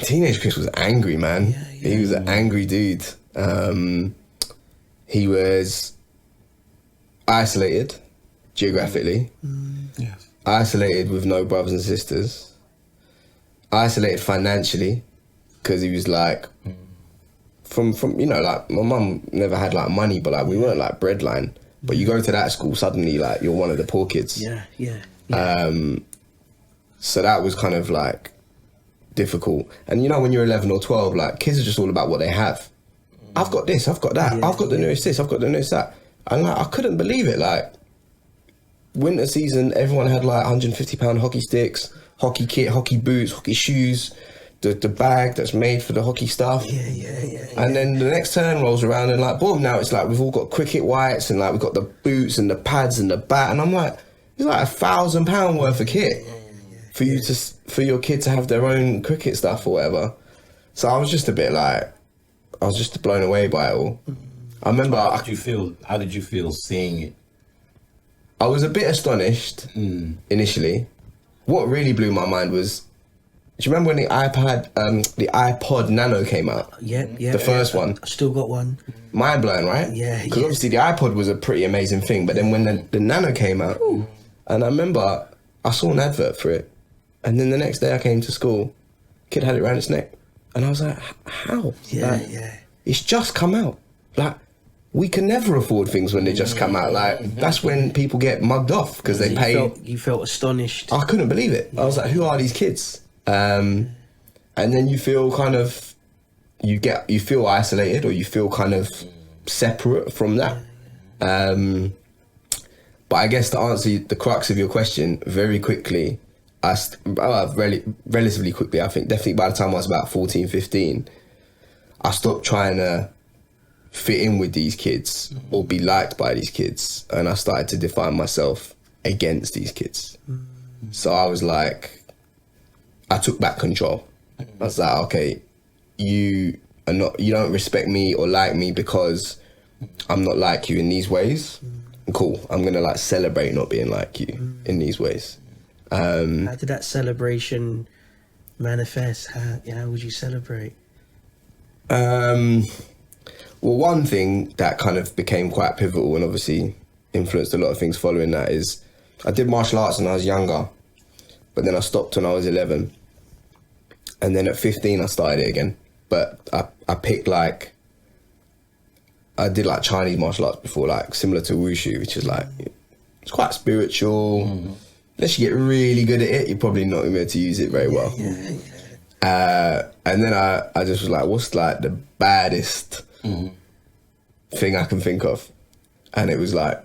teenage Chris was angry, man. He was an angry dude. He was isolated geographically, isolated with no brothers and sisters, isolated financially, because he was like, from you know, like my mum never had like money, but like we weren't like breadline. But you go to that school, suddenly like you're one of the poor kids. So that was kind of like difficult. And you know, when you're 11 or 12, like kids are just all about what they have. I've got this, I've got that, I've got the newest this, I've got the newest that. And like, I couldn't believe it. Like winter season, everyone had like £150 hockey sticks, hockey kit, hockey boots, hockey shoes, the bag that's made for the hockey stuff. And then the next turn rolls around and like, boom, now it's like we've all got cricket whites and like we've got the boots and the pads and the bat. And I'm like, it's like £1,000 worth of kit for you to, for your kid to have their own cricket stuff or whatever. So I was just a bit like, I was just blown away by it all. I remember... How did you feel seeing it? I was a bit astonished initially. What really blew my mind was, do you remember when the iPod Nano came out? The first one. I still got one. Mind blowing, right? Because obviously the iPod was a pretty amazing thing, but then when the Nano came out, and I remember I saw an advert for it, and then the next day I came to school, kid had it around his neck, and I was like, how? It's just come out. Like, we can never afford things when they just come out. Like, that's when people get mugged off because they pay. You felt astonished. I couldn't believe it. I was like, who are these kids? And then you feel kind of, you feel isolated, or you feel kind of separate from that. But I guess to answer the crux of your question very quickly, relatively quickly, I think definitely by the time I was about 14, 15, I stopped trying to fit in with these kids or be liked by these kids, and I started to define myself against these kids. So I was like, I took back control. I was like, okay, you don't respect me or like me because I'm not like you in these ways. Cool, I'm gonna like celebrate not being like you in these ways. How did that celebration manifest? How would you celebrate? Well, one thing that kind of became quite pivotal and obviously influenced a lot of things following that is I did martial arts when I was younger, but then I stopped when I was 11. And then at 15, I started it again. But I picked like, I did like Chinese martial arts before, like similar to Wushu, which is like, it's quite spiritual. Unless you get really good at it, you're probably not going to be able to use it very well. And then I just was like, what's like the baddest thing I can think of? And it was like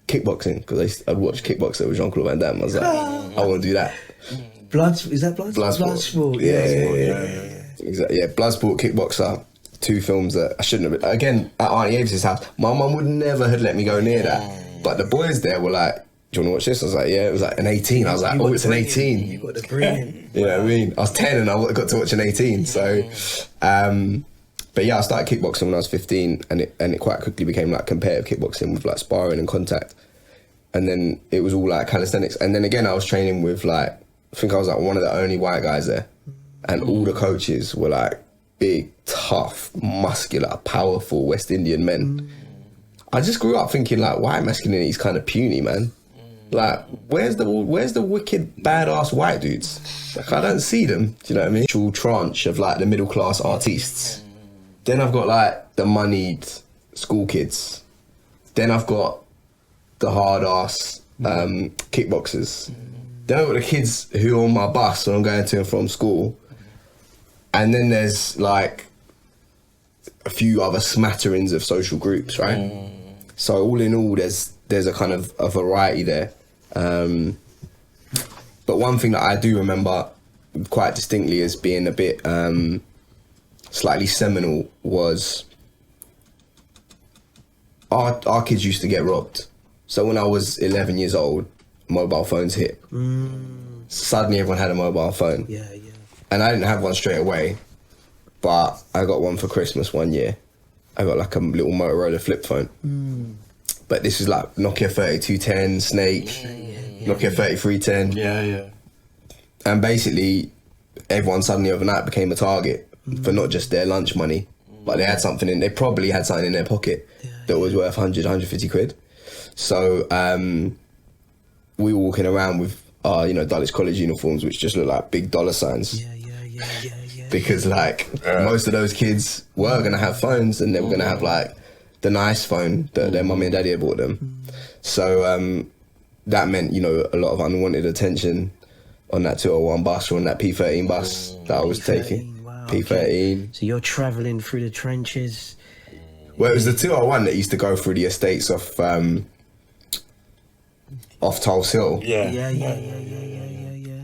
kickboxing, because I'd watch Kickboxer with Jean-Claude Van Damme. I was like, I want to do that. Is that Bloodsport? Bloodsport. Yeah. Exactly. Yeah, Bloodsport, Kickboxer, 2 films that I shouldn't have. Again, at Auntie Avis's house, my mum would never have let me go near that. But the boys there were like, do you want to watch this? I was like, yeah. It was like an 18. I was like, oh, it's an 18. You got to bring in. You know what I mean? I was 10 and I got to watch an 18. So, but yeah, I started kickboxing when I was 15, and it quite quickly became like competitive kickboxing with like sparring and contact. And then it was all like calisthenics. And then again, I was training with like, I think I was like one of the only white guys there. And all the coaches were like big, tough, muscular, powerful West Indian men. I just grew up thinking like white masculinity is kind of puny, man. Like, where's the wicked badass white dudes? Like, I don't see them. Do you know what I mean? Full tranche of like the middle class artists. Then I've got like the moneyed school kids. Then I've got the hard ass kickboxers. Then I've got the kids who are on my bus when I'm going to and from school. And then there's like a few other smatterings of social groups, right? So all in all, there's a kind of a variety there. But one thing that I do remember quite distinctly as being a bit slightly seminal was our kids used to get robbed. So when I was 11 years old, mobile phones hit. Suddenly everyone had a mobile phone. And I didn't have one straight away, but I got one for Christmas one year. I got like a little Motorola flip phone. But this is like Nokia 3210, Snake, Nokia 3310. And basically, everyone suddenly overnight became a target for not just their lunch money, but they had something they probably had something in their pocket that was worth 100, 150 quid. So we were walking around with our, Dulwich College uniforms, which just look like big dollar signs. Yeah. Because most of those kids were going to have phones, and they were going to have like the nice phone that their mummy and daddy had bought them. So that meant, a lot of unwanted attention on that 201 bus or on that P13 bus that I was taking. Wow, P13. Okay. So you're travelling through the trenches. Well, it was the 201 that used to go through the estates off Tulse Hill. Yeah.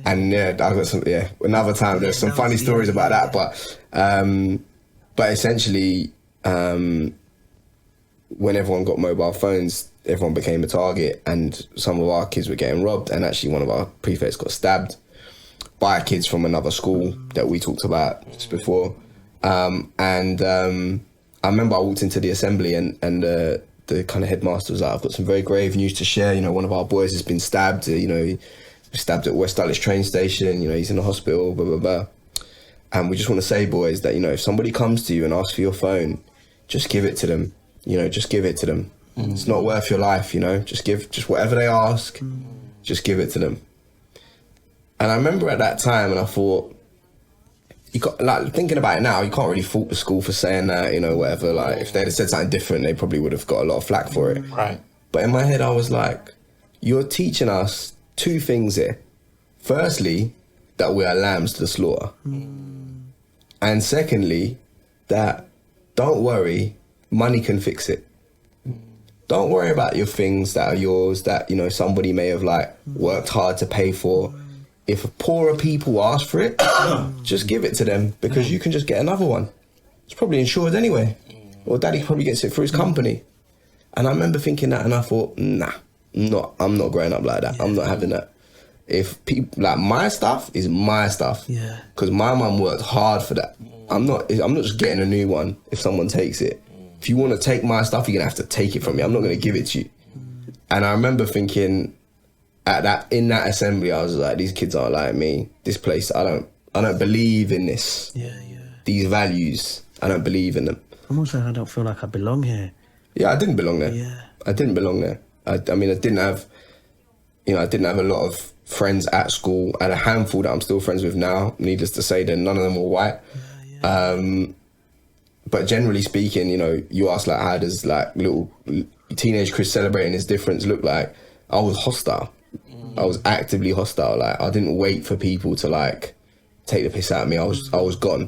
And I got some, another time, there's some funny stories about that, but essentially, when everyone got mobile phones, everyone became a target, and some of our kids were getting robbed, and actually one of our prefects got stabbed by kids from another school that we talked about just before. I remember I walked into the assembly, and the kind of headmaster was like, I've got some very grave news to share. One of our boys has been stabbed, stabbed at West Dulwich train station, he's in the hospital, blah, blah, blah. And we just want to say, boys, that, if somebody comes to you and asks for your phone, just give it to them. Just give it to them. It's not worth your life, just whatever they ask, just give it to them. And I remember at that time, and I thought, thinking about it now, you can't really fault the school for saying that, whatever. Like, if they'd have said something different, they probably would have got a lot of flack for it. Right. But in my head, I was like, you're teaching us two things here. Firstly, that we are lambs to the slaughter. And secondly, that don't worry, money can fix it. Don't worry about your things that are yours that, somebody may have worked hard to pay for. If poorer people ask for it, just give it to them, because you can just get another one. It's probably insured anyway. Or daddy probably gets it through his company. And I remember thinking that, and I thought, nah, I'm not growing up like that. I'm not having that. If people, my stuff is my stuff. Yeah. Because my mum worked hard for that. I'm not just getting a new one if someone takes it. If you want to take my stuff, you're going to have to take it from me. I'm not going to give it to you. And I remember thinking in that assembly, I was like, these kids aren't like me. This place, I don't believe in this. Yeah. These values, I don't believe in them. Almost like I don't feel like I belong here. Yeah, I didn't belong there. Yeah. I didn't belong there. I didn't have a lot of friends at school. I had a handful that I'm still friends with now. Needless to say, none of them were white. But generally speaking, you ask how does little teenage Chris celebrating his difference look like? I was hostile. I was actively hostile. I didn't wait for people to take the piss out of me. I was gone.